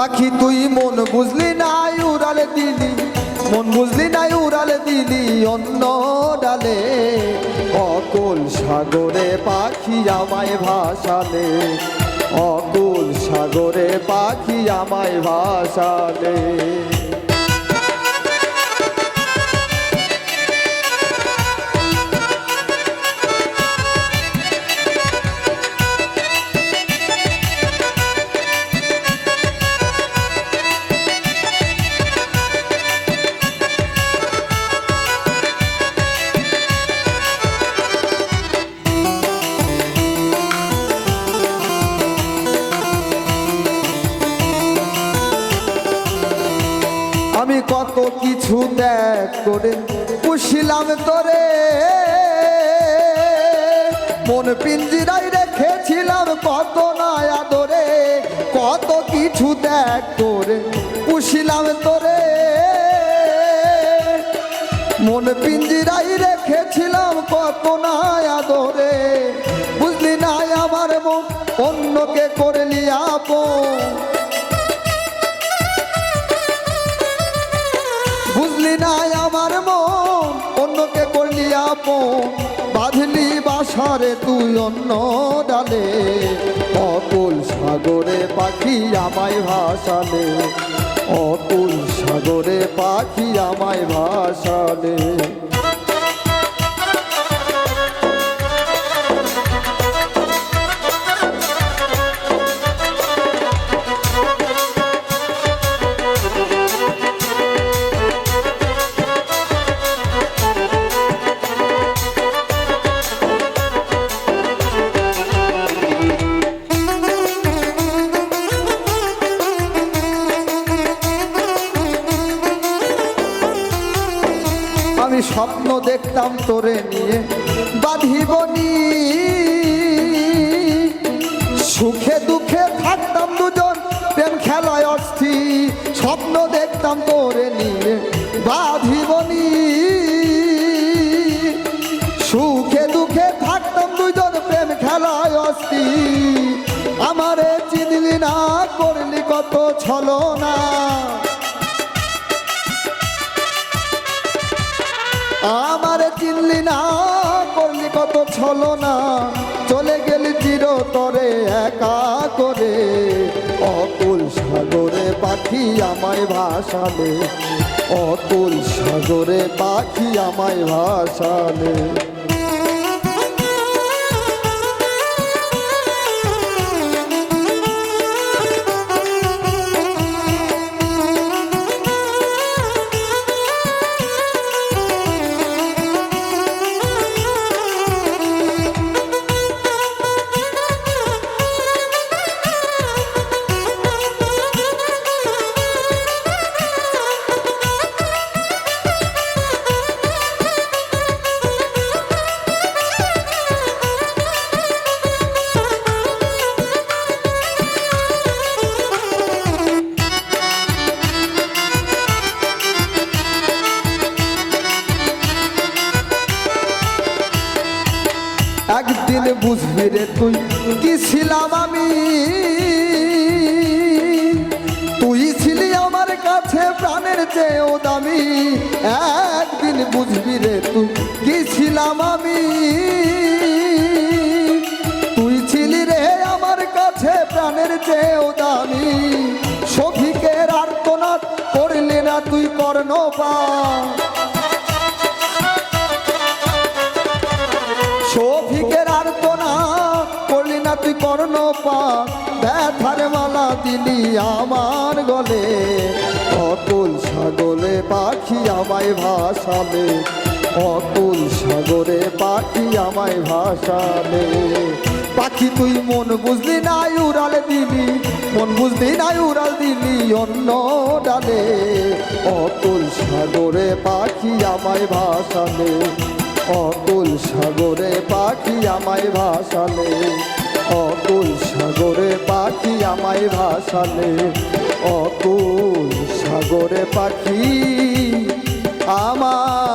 পাখি তুই মন বুঝলি নাই উড়ালে দিলি, মন বুঝলি নাই উড়ালে দিলি অন্য ডালে। অকুল সাগরে পাখি আমায় ভাসালে, অকুল সাগরে পাখি আমায় ভাসালে। আমি কত কিছু ত্যাগ করে পুষিলাম তোরে, মন পিঞ্জিরায় রেখেছিলাম কত না আদরে। কত কিছু ত্যাগ করে পুষিলাম তোরে, মন পিঞ্জিরায় রেখেছিলাম কত না আদরে। বুঝলি না আমার মন অন্যকে করলি আপন, বুঝলি না আমার মন অন্যকে করলি আপন। বাঁধলি বাসারে তুই অন্য ডালে, অকুল সাগরে পাখি আমায় ভাসালে, অকুল সাগরে পাখি আমায় ভাসালে। আমি স্বপ্ন দেখতাম তোরে নিয়ে বাঁধিবনি, সুখে দুঃখে থাকতাম দুজন প্রেম খেলায় অস্থির। স্বপ্ন দেখতাম তোরে নিয়ে বাঁধিবনি, সুখে দুঃখে থাকতাম দুজন প্রেম খেলায় অস্থির। আমারে চিনলি না করলি কত ছলনা, আমারে চিনলি না করলি কত ছলনা। চলে গেলি চিরতরে একা করে, অকুল সাগরে পাখি আমায় ভাসালে, অকুল সাগরে পাখি আমায় ভাসালে। একদিন বুঝবি রে তুই কি ছিলাম আমি, তুই ছিলি আমার কাছে প্রাণের চেয়েও দামি। একদিন বুঝবি রে তুই কি ছিলাম আমি, তুই ছিলি রে আমার কাছে প্রাণের চেয়েও দামি। শফিকের আর্তনাদ করলি না তুই কর্ণপাত, শফিকের আর্তনাদ করলি না তুই কর্ণপাত। ব্যথার মালা দিলি আমার গলে, অকুল সাগরে পাখি আমায় ভাসালে, অকুল সাগরে পাখি আমায় ভাসালে। পাখি তুই মন বুঝলি নাই উড়ালে দিলি, মন বুঝলি নাই উড়াল দিলি অন্য ডালে। অকুল সাগরে পাখি আমায় ভাসালে, অকুল সাগরে পাখি আমায় ভাসালে, অকুল সাগরে পাখি আমায় ভাসালে, অকুল সাগরে পাখি আমার